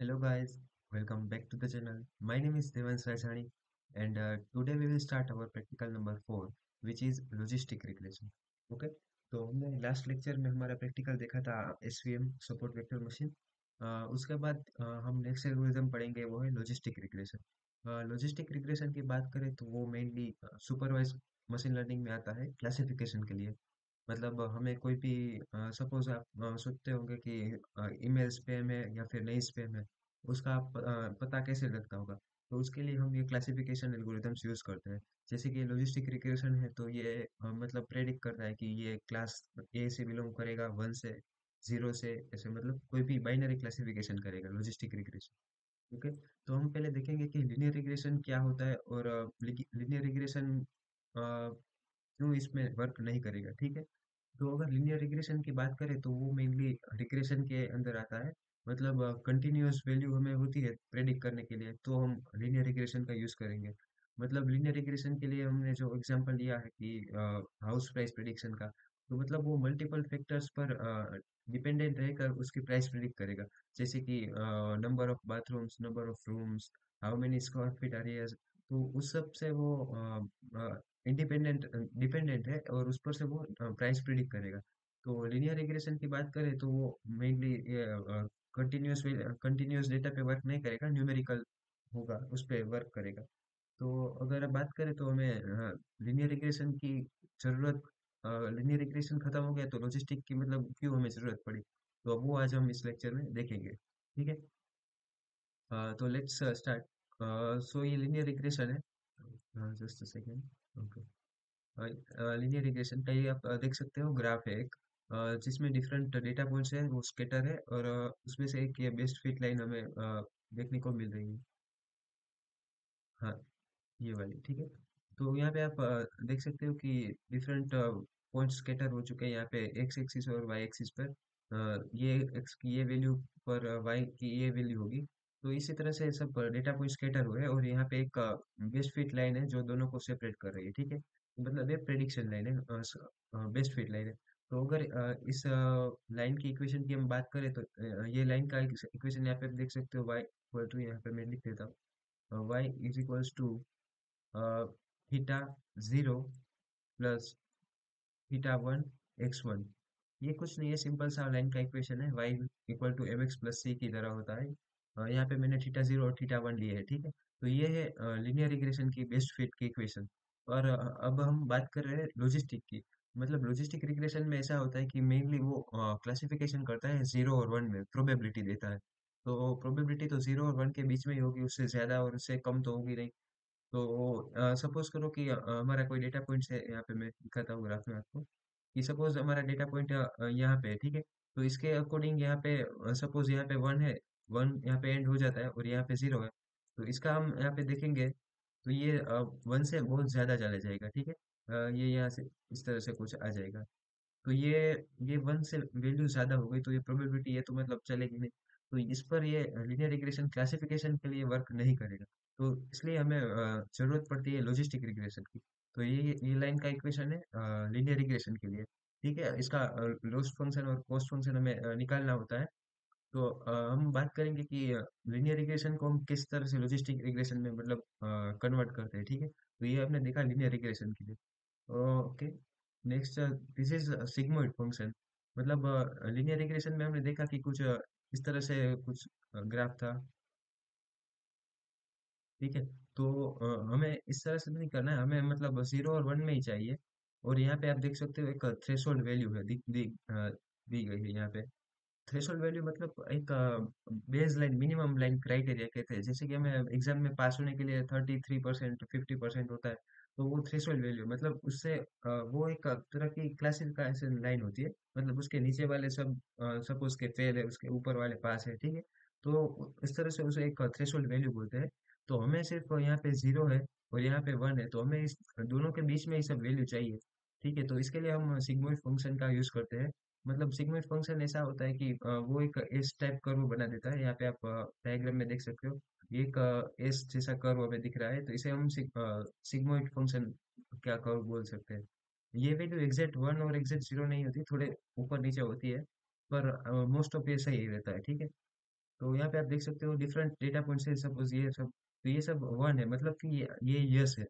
Hello guys, welcome back to the channel. My name is Devans Rajani and today we will start our practical number 4 which is logistic regression. Okay, तो हमने last lecture में हमारा practical देखा था SVM support vector machine. उसके बाद हम next algorithm पढ़ेंगे वो है लॉजिस्टिक रिग्रेशन। लॉजिस्टिक रिग्रेशन की बात करें तो वो मेनली सुपरवाइज मशीन लर्निंग में आता है क्लासिफिकेशन के लिए। मतलब हमें कोई भी सपोज आप सोचते होंगे कि ईमेल स्पैम है या फिर नहीं स्पैम है, उसका पता कैसे लगता होगा। तो उसके लिए हम ये क्लासिफिकेशन एल्गोरिथम्स यूज करते हैं। जैसे कि लॉजिस्टिक रिग्रेशन है तो ये मतलब प्रेडिक्ट करता है कि ये क्लास ए से बिलोंग करेगा, वन से, जीरो से, ऐसे मतलब कोई भी बाइनरी क्लासिफिकेशन करेगा लॉजिस्टिक रिग्रेशन। ओके, तो हम पहले देखेंगे कि लीनियर रिग्रेशन क्या होता है और लीनियर रिग्रेशन क्यों इसमें वर्क नहीं करेगा। ठीक है, तो अगर लीनियर रिग्रेशन की बात करें तो वो मेनली रिग्रेशन के अंदर आता है। मतलब कंटिन्यूअस वैल्यू हमें होती है प्रेडिक्ट करने के लिए तो हम लीनियर रिग्रेशन का यूज करेंगे। मतलब लीनियर रिग्रेशन के लिए हमने जो एग्जांपल लिया है कि हाउस प्राइस प्रेडिक्शन का, तो मतलब वो मल्टीपल फैक्टर्स पर डिपेंडेंट रहकर उसकी प्राइस प्रेडिक्ट करेगा। जैसे कि number of bathrooms, number of rooms, how many square feet areas. तो उस सब से वो इंडिपेंडेंट डिपेंडेंट है और उस पर से वो प्राइस प्रिडिक्ट करेगा। तो लीनियर रिग्रेशन की बात करें तो वो मेनली कंटिन्यूअस कंटिन्यूअस डेटा पे वर्क नहीं करेगा, न्यूमेरिकल होगा उस पे वर्क करेगा। तो अगर बात करें तो हमें लीनियर रिग्रेशन की जरूरत, लीनियर रिग्रेशन खत्म हो गया तो लॉजिस्टिक की मतलब क्यों हमें जरूरत पड़ी, तो अब वो आज हम इस लेक्चर में देखेंगे। ठीक है, तो लेट्स स्टार्ट। सो ये लीनियर रिग्रेशन है, just a second. Okay, linear regression का ये आप देख सकते हो ग्राफ है एक, जिसमें डिफरेंट डेटा पॉइंट्स है, वो स्केटर है और उसमें से एक ये बेस्ट फिट लाइन हमें देखने को मिल रही है। हाँ, ये वाली ठीक है। तो यहाँ पे आप देख सकते हो कि डिफरेंट पॉइंट स्केटर हो चुके हैं यहाँ पे एक्स एक्सिस और वाई एक्सिस पर। ये एक्स की ये वैल्यू पर वाई की ये वैल्यू होगी। तो इसी तरह से सब डेटा पॉइंट स्केटर हुए और यहाँ पे एक बेस्ट फिट लाइन है जो दोनों को सेपरेट कर रही है। ठीक है, मतलब ये प्रेडिक्शन लाइन है, बेस्ट फिट लाइन है। तो अगर इस लाइन की इक्वेशन की हम बात करें तो ये लाइन का इक्वेशन यहाँ पे आप देख सकते हो, वाई इक्वल टू, यहाँ पे मैं लिख देता हूँ, Y is equals to theta zero plus theta one X one. ये कुछ नहीं है, सिंपल सा लाइन का इक्वेशन है, Y equal to M X plus C की तरह होता है। यहाँ पे मैंने थीटा जीरो और थीटा वन लिए है। ठीक है, तो ये है लीनियर रिग्रेशन की बेस्ट फिट की इक्वेशन। और अब हम बात कर रहे हैं लॉजिस्टिक की। मतलब लॉजिस्टिक रिग्रेशन में ऐसा होता है कि मेनली वो क्लासिफिकेशन करता है जीरो और वन में, प्रोबेबिलिटी देता है। तो प्रोबेबिलिटी तो जीरो और वन के बीच में ही होगी, उससे ज्यादा और उससे कम तो होगी नहीं। तो सपोज करो कि हमारा कोई डेटा पॉइंट है, यहाँ पे मैं दिखाता हूँ ग्राफ में आपको, कि सपोज हमारा डेटा पॉइंट यहाँ पे है। ठीक है, तो इसके अकॉर्डिंग यहाँ पे सपोज यहाँ पे वन है, वन यहाँ पे एंड हो जाता है और यहाँ पे जीरो है। तो इसका हम यहाँ पे देखेंगे तो ये वन से बहुत ज्यादा चला जाएगा। ठीक है, ये यहाँ से इस तरह से कुछ आ जाएगा। तो ये वन से वैल्यू ज्यादा हो गई तो ये प्रोबेबिलिटी, ये तो मतलब चलेगी नहीं। तो इस पर ये लीनियर रिग्रेशन क्लासिफिकेशन के लिए वर्क नहीं करेगा। तो इसलिए हमें जरूरत पड़ती है लॉजिस्टिक रिग्रेशन की। तो ये लाइन का इक्वेशन है लीनियर रिग्रेशन के लिए। ठीक है, इसका लॉस फंक्शन और कॉस्ट फंक्शन हमें निकालना होता है। तो हम बात करेंगे कि लीनियर रिग्रेशन को हम किस तरह से लॉजिस्टिक रिग्रेशन में मतलब कन्वर्ट करते हैं। ठीक है, तो ये आपने देखा लीनियर रिग्रेशन के लिए। Okay, next, this is sigmoid function. मतलब लीनियर रिग्रेशन में हमने देखा कि कुछ इस तरह से कुछ ग्राफ था। ठीक है, तो हमें इस तरह से नहीं करना है, हमें मतलब जीरो और वन में ही चाहिए। और यहाँ पे आप देख सकते हो एक थ्रेशोल्ड वैल्यू है, दी गई है यहाँ पे। थ्रेशोल्ड वैल्यू मतलब एक base line, minimum line criteria कहते हैं। जैसे कि हमें एग्जाम में पास होने के लिए 33%, 50% होता है। तो वो थ्रेशोल्ड वैल्यू मतलब उससे वो एक तरह की क्लासिफिकेशन लाइन होती है। मतलब उसके नीचे वाले सब सपोज के फेल है, उसके ऊपर वाले पास है। ठीक है, तो इस तरह से उसे एक थ्रेशोल्ड वैल्यू बोलते हैं। तो हमें सिर्फ यहाँ पे जीरो है और यहाँ पे वन है, तो हमें इस दोनों के बीच में ही सब वैल्यू चाहिए। ठीक है, तो इसके लिए हम सिग्मोइड फंक्शन का यूज करते हैं। मतलब सिगमोइड फंक्शन ऐसा होता है कि वो एक एस टाइप कर्व बना देता है। यहाँ पे आप डायग्राम में देख सकते हो, ये एक एस जैसा कर्व हमें दिख रहा है, तो इसे हम सिग्मोइड फंक्शन क्या कर्व बोल सकते हैं। ये वैल्यू एग्जैक्ट वन और एग्जैक्ट जीरो नहीं होती, थोड़े ऊपर नीचे होती है, पर मोस्ट ऑफ ये सही रहता है। ठीक है, तो यहाँ पे आप देख सकते हो डिफरेंट डेटा पॉइंट्स है, सपोज ये सब, तो ये सब वन है, मतलब कि ये यस है।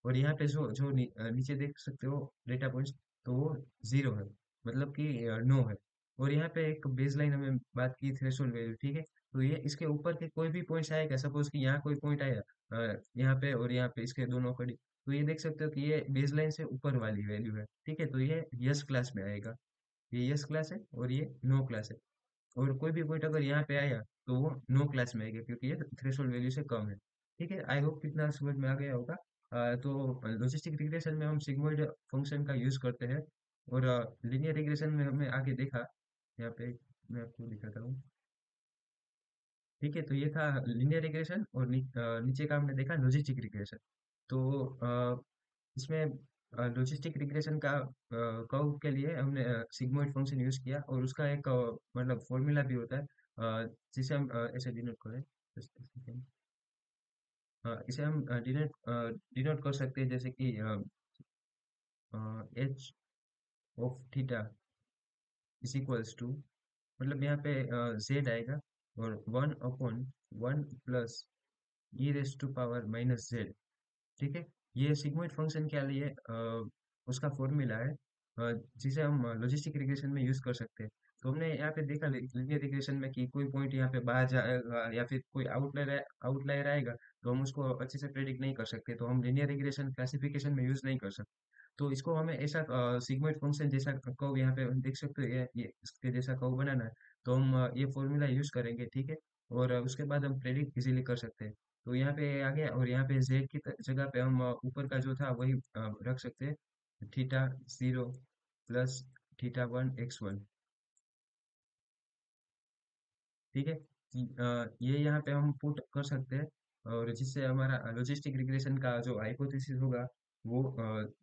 और यहाँ पे जो नीचे देख सकते हो डेटा पॉइंट्स, तो वो जीरो है, मतलब कि नो है। और यहाँ पे एक बेसलाइन हमें बात की थ्रेशोल्ड वैल्यू, ठीक है। तो ये इसके ऊपर के कोई भी पॉइंट्स आएगा, सपोज कि यहाँ कोई पॉइंट आया यहाँ पे और यहाँ पे इसके दोनों कड़ी, तो ये देख सकते हो कि ये बेसलाइन से ऊपर वाली वैल्यू है, ठीक है। तो ये यस क्लास में आएगा, ये यस क्लास है और ये नो क्लास है। और कोई भी पॉइंट अगर यहाँ पे आया तो वो नो क्लास में आएगा, क्योंकि ये थ्रेशोल्ड वैल्यू से कम है। ठीक है, आई होप कितना समझ में आ गया होगा। तो लॉजिस्टिक रिग्रेशन में हम सिग्मोइड फंक्शन का यूज करते हैं। और लीनियर रिग्रेशन में हमने आगे देखा, यहाँ पे मैं आपको दिखाता हूँ। ठीक है, तो ये था लीनियर रिग्रेशन, और नीचे का हमने देखा लॉजिस्टिक रिग्रेशन। तो इसमें लॉजिस्टिक रिग्रेशन का कर्व के लिए हमने सिग्मोइड फंक्शन यूज किया, और उसका एक मतलब फॉर्मूला भी होता है, जिसे हम ऐसे डिनोट करें। Just a second। इसे हम डिनोट डिनोट कर सकते हैं, जैसे कि H of theta is equals to, मतलब यहाँ पे जेड आएगा, और one upon one plus E raise to power minus Z. ठीक है, ये सिग्मोइड फंक्शन के लिए उसका फॉर्मूला है, जिसे हम लॉजिस्टिक रिग्रेशन में यूज कर सकते हैं। तो हमने यहाँ पे देखा लीनियर रिग्रेशन में कि कोई पॉइंट यहाँ पे बाहर जाएगा या फिर कोई आउटलायर आउटलायर आएगा, तो हम उसको अच्छे से प्रेडिक्ट नहीं कर सकते, तो हम लीनियर रिग्रेशन क्लासिफिकेशन में यूज नहीं कर सकते। तो इसको हमें ऐसा सिग्मोइड फंक्शन जैसा कर्व यहाँ पे हम देख सकते हो, ये इसके जैसा कर्व बनाना है। तो हम ये फॉर्मूला यूज करेंगे, ठीक है। और उसके बाद हम प्रेडिक्ट इजीली कर सकते हैं। तो यहाँ पे आ गया, और यहाँ पे जेड की जगह पे हम ऊपर का जो था वही रख सकते हैं, theta zero plus theta one X one. ठीक है, ये यहाँ पे हम पुट कर सकते हैं, और जिससे हमारा लॉजिस्टिक रिग्रेशन का जो हाइपोथेसिस होगा वो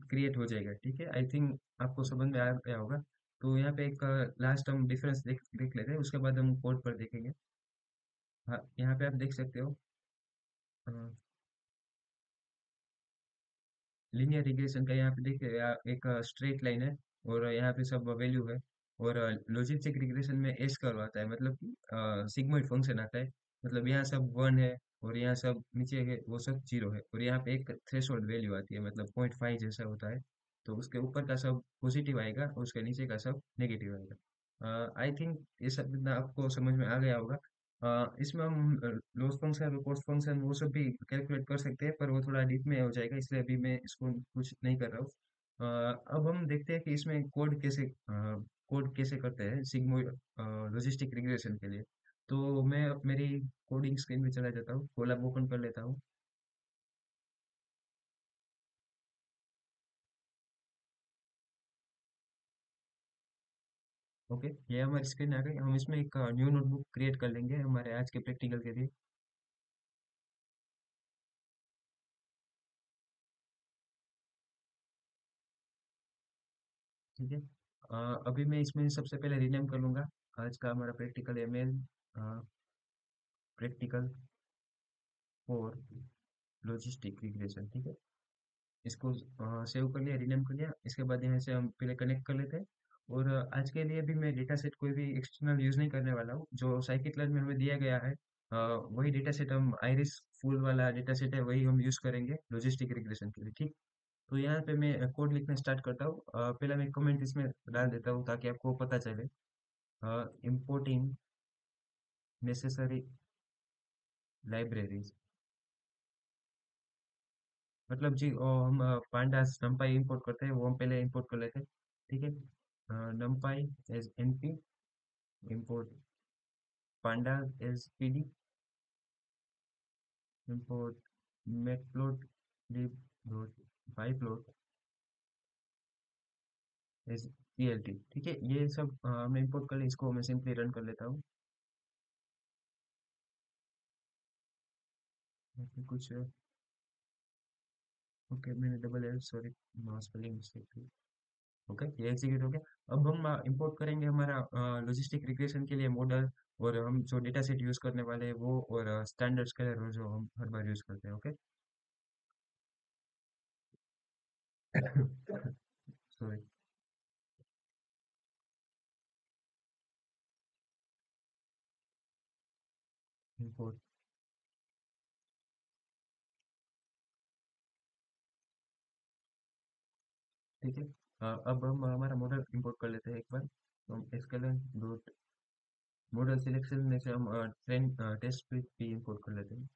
क्रिएट हो जाएगा। ठीक है, आई थिंक आपको समझ में आ गया होगा। तो यहाँ पे एक लास्ट हम डिफरेंस देख देख लेते हैं, उसके बाद हम कोड पर देखेंगे। हाँ, यहाँ पे आप देख सकते हो लीनियर रिग्रेशन का, यहाँ पे देखिए एक स्ट्रेट लाइन है, और यहाँ पे सब वैल्यू है। और लॉजिस्टिक रिग्रेशन में एस कर्व आता है, मतलब कि सिग्मोइड फंक्शन आता है, मतलब यहाँ सब वन है, और यहाँ सब नीचे है वो सब जीरो है, और यहाँ पे एक थ्रेशोल्ड वैल्यू आती है, मतलब 0.5 जैसा होता है। तो उसके ऊपर का सब पॉजिटिव आएगा और उसके नीचे का सब नेगेटिव आएगा। आई थिंक ये सब इतना आपको समझ में आ गया होगा। इसमें हम लॉस फंक्शन और कॉस्ट फंक्शन वो सब भी कैलकुलेट कर सकते हैं, पर वो थोड़ा डीप में हो जाएगा, इसलिए अभी मैं इसको कुछ नहीं कर रहा हूँ। अब हम देखते हैं कि इसमें कोड कैसे करते हैं सिग्मोइड लॉजिस्टिक रिग्रेशन के लिए। तो मैं मेरी कोडिंग स्क्रीन में चला जाता हूँ, कोलैब ओपन कर लेता हूँ। ओके, ये हमारी स्क्रीन आ गई। हम इसमें एक न्यू नोटबुक क्रिएट कर लेंगे हमारे आज के प्रैक्टिकल के लिए। ठीक है, अभी मैं इसमें सबसे पहले रीनेम कर लूंगा आज का हमारा practical ML practical for logistic regression. ठीक है, इसको सेव कर लिया, रीनेम कर लिया। इसके बाद यहाँ से हम पहले कनेक्ट कर लेते हैं। और आज के लिए भी मैं डेटा सेट कोई भी एक्सटर्नल यूज नहीं करने वाला हूँ, जो साइकिट लर्न में हमें दिया गया है वही डेटा सेट, हम आइरिस फूल वाला डेटा सेट है वही हम यूज करेंगे लॉजिस्टिक रिग्रेशन के लिए। ठीक, तो यहाँ पे मैं कोड लिखना स्टार्ट करता हूँ। पहले मैं कमेंट इसमें डाल देता हूँ ताकि आपको पता चले। इम्पोर्टिंग नेसेसरी लाइब्रेरीज, मतलब जी हम पांडास नमपाई इंपोर्ट करते हैं, वो हम पहले इंपोर्ट कर लेते हैं। ठीक है, NumPy as NP, import pandas as PD, import matplot dot pyplot as PLT. ठीक है, ये सब हमने इंपोर्ट कर लिया, इसको मैं सिंपली रन कर लेता हूँ। कुछ ओके, मैंने double L sorry, spelling mistake थी। ओके, ये एग्जीक्यूट हो गया। अब हम इंपोर्ट करेंगे हमारा लॉजिस्टिक रिग्रेशन के लिए मॉडल, और हम जो डेटा सेट यूज करने वाले हैं वो, और स्टैंडर्ड्स कलर जो हम हर बार यूज करते हैं। Okay, sorry. इंपोर्ट। ठीक है। अब हम हमारा मॉडल इंपोर्ट कर लेते हैं एक बार, तो हम स्केलर डॉट मॉडल सिलेक्शन में से हम ट्रेन टेस्ट स्क्रिप्ट भी इंपोर्ट कर लेते हैं।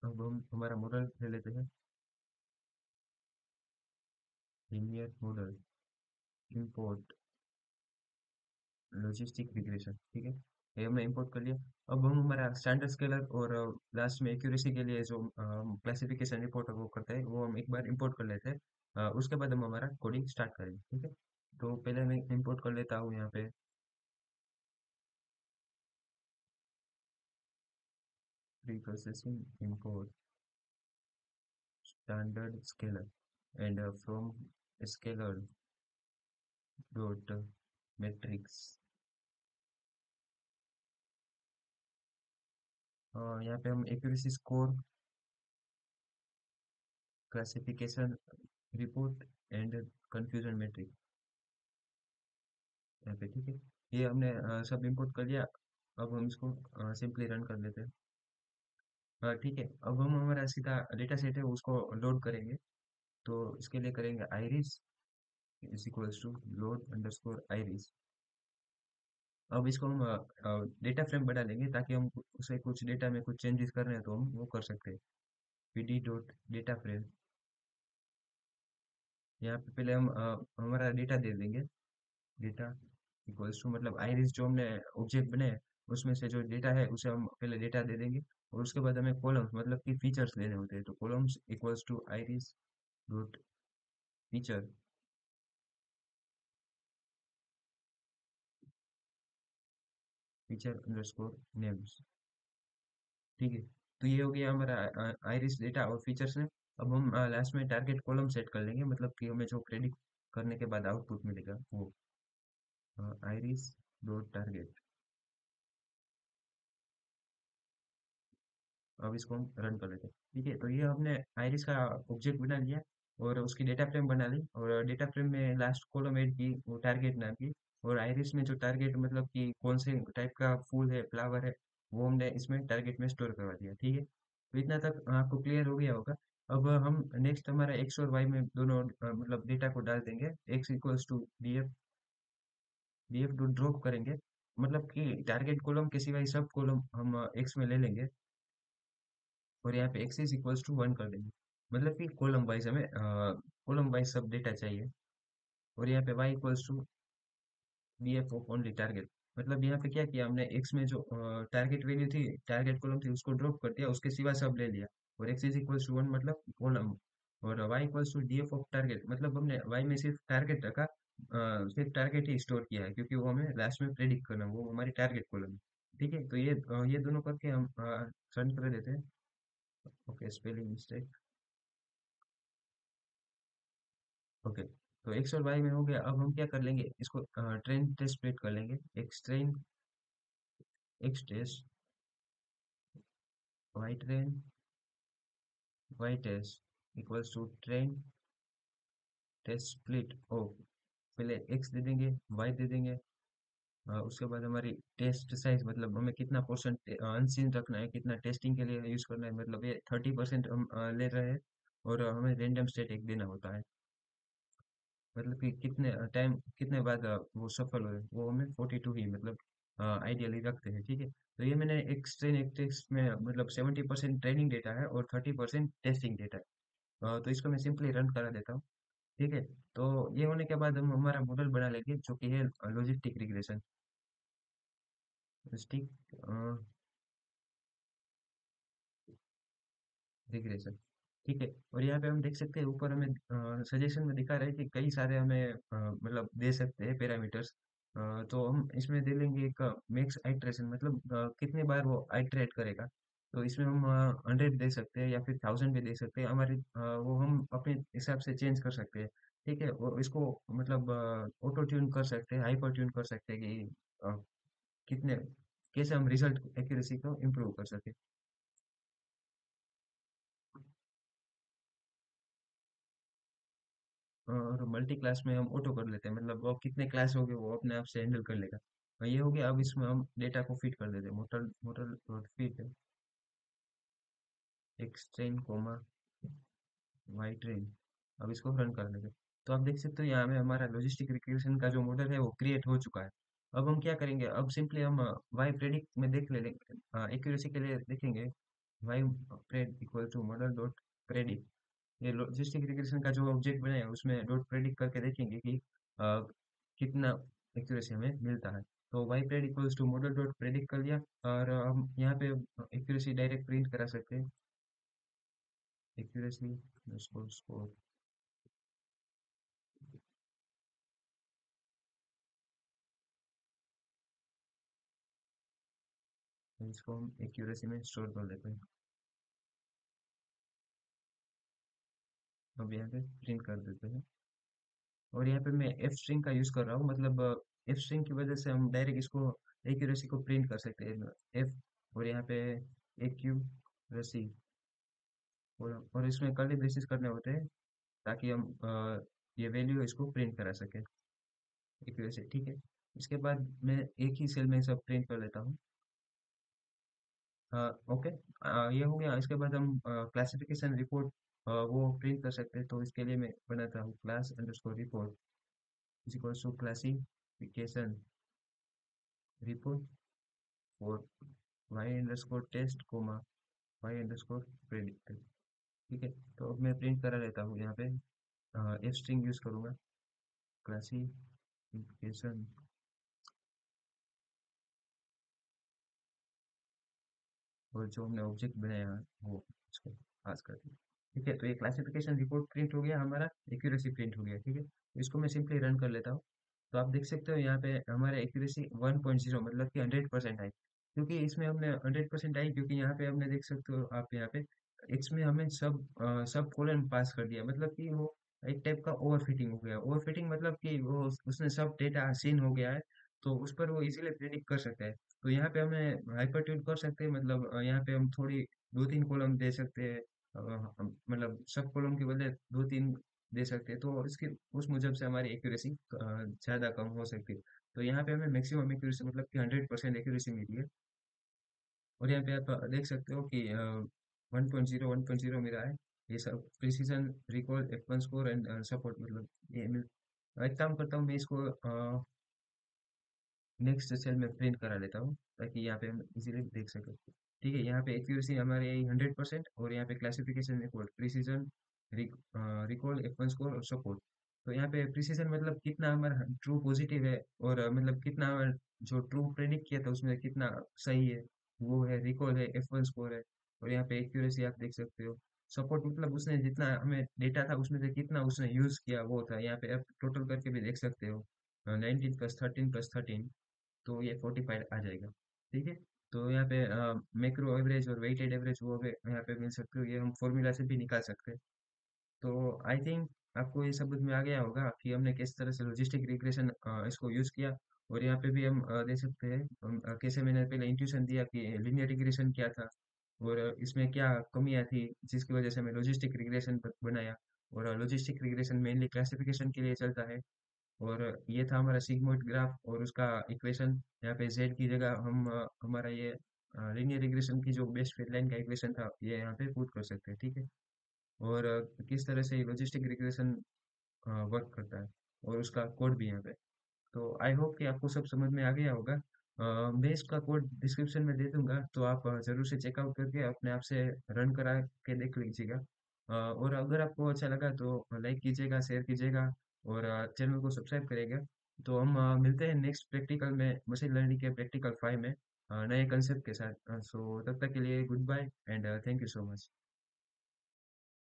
अब हम हमारा मॉडल ले लेते हैं, linear model import logistic regression. ठीक है, ये हमने इंपोर्ट कर लिया। अब हम हमारा स्टैंडर्ड स्केलर और लास्ट में एक्यूरेसी के लिए जो क्लासिफिकेशन रिपोर्ट वो करते हैं, वो हम एक बार इंपोर्ट कर लेते हैं। उसके बाद हम हमारा कोडिंग स्टार्ट करेंगे। ठीक है, तो पहले मैं इंपोर्ट कर लेता हूँ यहाँ पे pre processing import standard scaler and from scaler dot matrix. यहाँ पे हम accuracy score classification report and confusion matrix यहाँ पे। ठीक है, ये हमने सब इंपोर्ट कर लिया। अब हम इसको सिंपली रन कर देते हैं। ठीक है, अब हम हमारा सीधा डेटा सेट है उसको लोड करेंगे। तो इसके लिए करेंगे iris is equals to load underscore iris. अब इसको हम डेटा फ्रेम बना लेंगे ताकि हम उसे कुछ डेटा में कुछ चेंजेस कर रहे हैं तो हम वो कर सकते हैं। पीडी डॉट डेटा फ्रेम, यहाँ पे पहले हम हमारा डेटा दे देंगे। डेटा इक्वल्स टू मतलब आइरिस जो हमने ऑब्जेक्ट बनाए उसमें से जो डेटा है उसे हम पहले डेटा दे देंगे। और उसके बाद हमें कॉलम्स मतलब कि फीचर्स लेने होते हैं, तो columns equals to iris dot feature. Feature underscore names. ठीक है, तो ये हो गया हमारा आइरिस डेटा और फीचर्स है। अब हम लास्ट में टारगेट कॉलम सेट कर लेंगे, मतलब कि हमें जो प्रेडिक्ट करने के बाद आउटपुट मिलेगा वो आइरिस डॉट टारगेट। अब इसको हम रन कर लेते हैं। ठीक है, तो ये हमने आइरिस का ऑब्जेक्ट बना लिया और उसकी डेटा फ्रेम बना ली, और डेटा फ्रेम में लास्ट कॉलम ऐड की वो टारगेट नाम की। और आइरिस में जो टारगेट मतलब कि कौन से टाइप का फूल है फ्लावर है वो हमने इसमें टारगेट में स्टोर करवा दिया। ठीक है, तो इतना तक आपको क्लियर हो गया होगा। अब हम नेक्स्ट हमारा एक्स और वाई में दोनों मतलब डेटा को डाल देंगे। X equals to D F dot drop करेंगे, मतलब कि टारगेट कॉलम के सिवाय सब कॉलम हम एक्स में ले लेंगे और यहाँ पे एक्सिस इक्वल्स टू 1 कर देंगे। मतलब कि कॉलम वाइज हमें कॉलम वाइज सब डेटा चाहिए। और यहाँ पे Y equals to D F of only target. मतलब यहाँ पे क्या किया हमने, एक्स में जो टारगेट वैल्यू थी, टारगेट कॉलम थी, उसको ड्रॉप कर दिया, उसके सिवा सब ले लिया। और एक्सिस इक्वल्स टू 1 मतलब कॉलम। और Y equals to D F of target, मतलब हमने वाई में सिर्फ टारगेट रखा, सिर्फ टारगेट ही स्टोर किया है क्योंकि वो हमें लास्ट में प्रेडिक्ट करना है, वो हमारी टारगेट कॉलम है। ठीक है, तो ये दोनों करके हम रन कर देते हैं। Okay, spelling mistake. ओके, तो एक्स और वाई में हो गया। अब हम क्या कर लेंगे, इसको ट्रेन टेस्ट स्प्लिट कर लेंगे। X train, X test, Y train, Y test equals to train test split ओ। पहले एक्स दे देंगे, वाई दे देंगे, उसके बाद हमारी टेस्ट साइज मतलब हमें कितना परसेंट अनसीन रखना है, कितना टेस्टिंग के लिए यूज करना है, मतलब ये 30% हम ले रहे हैं। और हमें रेंडम स्टेट एक देना होता है, मतलब कि कितने टाइम कितने बाद वो सफल हुए, वो हमें 42 ही मतलब आइडियली रखते हैं। ठीक है, तो ये मैंने एक स्ट्रेन एक टेस्ट में मतलब 70% ट्रेनिंग डेटा है और 30% टेस्टिंग डेटा है। तो इसको मैं सिंपली रन करा देता हूँ। ठीक है, तो ये होने के बाद हम हमारा मॉडल बना लेंगे जो कि है लॉजिस्टिक रिग्रेशन। Logistic regression. ठीक है, और यहाँ पे हम देख सकते हैं ऊपर हमें सजेशन में दिखा रहा है कि कई सारे हमें मतलब दे सकते हैं पैरामीटर्स। तो हम इसमें दे लेंगे एक मैक्स आइट्रेशन, मतलब कितने बार वो आइट्रेट करेगा। तो इसमें हम 100 दे सकते हैं या फिर 1000 भी दे सकते हैं, हमारी वो हम अपने हिसाब से चेंज कर सकते हैं। ठीक है, और इसको मतलब ऑटो ट्यून कर सकते हैं, हाइपर ट्यून कर सकते हैं कि अ, कितने कैसे हम रिजल्ट एक्यूरेसी को इम्प्रूव कर सके। और मल्टी क्लास में हम ऑटो कर लेते हैं, मतलब वो कितने क्लास हो गए वो अपने आप से हैंडल कर लेगा। और ये हो गया। अब इसमें हम डेटा को फिट कर देते हैं, motor motor dot fit X train comma Y train. अब इसको रन कर देंगे। तो आप देख सकते हो यहाँ में हमारा लॉजिस्टिक रिग्रेशन का जो मॉडल है वो क्रिएट हो चुका है। अब हम क्या करेंगे, अब सिंपली हम वाई प्रेडिक्ट में देख ले एक्यूरेसी के लिए देखेंगे। Y pred equal to model dot predict. ये लॉजिस्टिक रिग्रेशन का जो ऑब्जेक्ट बनाया है उसमें डॉट प्रेडिक्ट करके देखेंगे कि अ, कितना एक्यूरेसी हमें मिलता है। तो Y pred equals to model dot predict कर लिया। और हम यहाँ पे एक्यूरेसी डायरेक्ट प्रिंट करा सकते हैं। एक्यूरेसी स्कोर स्कोर इसको हम एक्यूरेसी में स्टोर कर लेते हैं। अब यहाँ पे प्रिंट कर देते हैं। और यहाँ पे मैं एफ स्ट्रिंग का यूज कर रहा हूँ, मतलब एफ स्ट्रिंग की वजह से हम डायरेक्ट इसको एक्यूरेसी को प्रिंट कर सकते हैं। एफ और यहाँ पे एक्यूरेसी, और इसमें कर्ली ब्रेसेस करने होते हैं ताकि हम ये वैल्यू इसको प्रिंट करा सके एक्यूरेसी। ठीक है। इसके बाद मैं एक ही सेल में सब प्रिंट कर लेता हूँ। ओके। ये हो गया। इसके बाद हम क्लासिफिकेशन रिपोर्ट वो प्रिंट कर सकते हैं। तो इसके लिए मैं बनाता हूँ class underscore report is equal to classification report for Y underscore test comma Y underscore predict. ठीक है। तो अब मैं प्रिंट करा लेता हूँ यहाँ पे। एफ स्ट्रिंग यूज करूंगा, क्लासिफिकेशन, और जो हमने ऑब्जेक्ट बनाया है वो उसको पास कर दिया। ठीक है। तो ये क्लासिफिकेशन रिपोर्ट प्रिंट हो गया हमारा, एक्यूरेसी प्रिंट हो गया। ठीक है। तो इसको मैं सिंपली रन कर लेता हूँ। तो आप देख सकते हो यहाँ पे हमारे एक्यूरेसी 1.0 मतलब कि 100% आई। क्योंकि इसमें हमने 100% आई, क्योंकि यहाँ पे हमने देख सकते हो आप यहाँ पे इसमें हमें सब कॉलन पास कर दिया, मतलब कि वो एक टाइप का ओवरफिटिंग हो गया। ओवरफिटिंग मतलब कि वो उसने सब डेटा सीन हो गया है, तो उस पर वो इजीली प्रेडिक्ट कर सकता है। तो यहाँ पे हमें हाइपरट्यून कर सकते हैं, मतलब यहाँ पे हम थोड़ी दो तीन कॉलम दे सकते हैं। मतलब सब कॉलम की बदले दो तीन दे सकते हैं, तो इसके उस मुजब से हमारी एक्यूरेसी ज़्यादा कम हो सकती है। तो यहाँ पे हमें मैक्सिमम एक्यूरेसी मतलब कि 100% एक्यूरेसी मिली है। और यहाँ पे आप देख सकते हो कि 1.0 मिला है। ये सब precision recall F1 score and support, मतलब ये मिल। एक काम करता हूँ मैं इसको नेक्स्ट सेल में प्रिंट करा लेता हूँ ताकि यहाँ पे हम इजीली देख सकें। ठीक है। यहाँ पे एक्यूरेसी हमारे 100%, और यहाँ पे classification recall precision recall F1 score और सपोर्ट। तो यहाँ पे प्रिसीजन मतलब कितना हमारा ट्रू पॉजिटिव है, और मतलब कितना हमारा जो ट्रू प्रेडिक्ट किया था उसमें कितना सही है वो है। रिकॉल है, F1 स्कोर है। और यहाँ पे एक्यूरेसी आप देख सकते हो। सपोर्ट मतलब उसने जितना हमें डेटा था उसमें से कितना उसने यूज किया वो था। यहाँ पे आप टोटल करके भी देख सकते हो, 19 प्लस 13 प्लस 13, तो ये 45 आ जाएगा। ठीक है। तो यहाँ पे मैक्रो एवरेज और वेटेड एवरेज वो भी यहाँ पे मिल सकते हो, ये हम फॉर्मूला से भी निकाल सकते हैं। तो आई थिंक आपको ये समझ में आ गया होगा कि हमने किस तरह से लॉजिस्टिक रिग्रेशन इसको यूज किया। और यहाँ पे भी हम देख सकते हैं कैसे मैंने पहले इंट्यूशन दिया कि लीनियर रिग्रेशन क्या था, और इसमें क्या कमियां थी जिसकी वजह से हमें लॉजिस्टिक रिग्रेशन बनाया। और लॉजिस्टिक रिग्रेशन मेनली क्लासिफिकेशन के लिए चलता है। और ये था हमारा सिगमोइड ग्राफ और उसका इक्वेशन। यहाँ पे z की जगह हम हमारा ये लीनियर रिग्रेशन की जो बेस्ट फिट लाइन का इक्वेशन था ये यहाँ पे पुट कर सकते हैं। ठीक है। और किस तरह से लॉजिस्टिक रिग्रेशन वर्क करता है, और उसका कोड भी यहाँ पे। तो आई होप कि आपको सब समझ में आ गया होगा। मैं इसका कोड डिस्क्रिप्शन में दे दूंगा, तो आप जरूर से चेकआउट करके अपने आप से रन करा के देख लीजिएगा। और अगर आपको अच्छा लगा तो लाइक कीजिएगा, शेयर कीजिएगा, और चैनल को सब्सक्राइब करिएगा। तो हम मिलते हैं नेक्स्ट प्रैक्टिकल में, मशीन लर्निंग के प्रैक्टिकल 5 में नए कंसेप्ट के साथ। सो तब तक के लिए goodbye and thank you so much.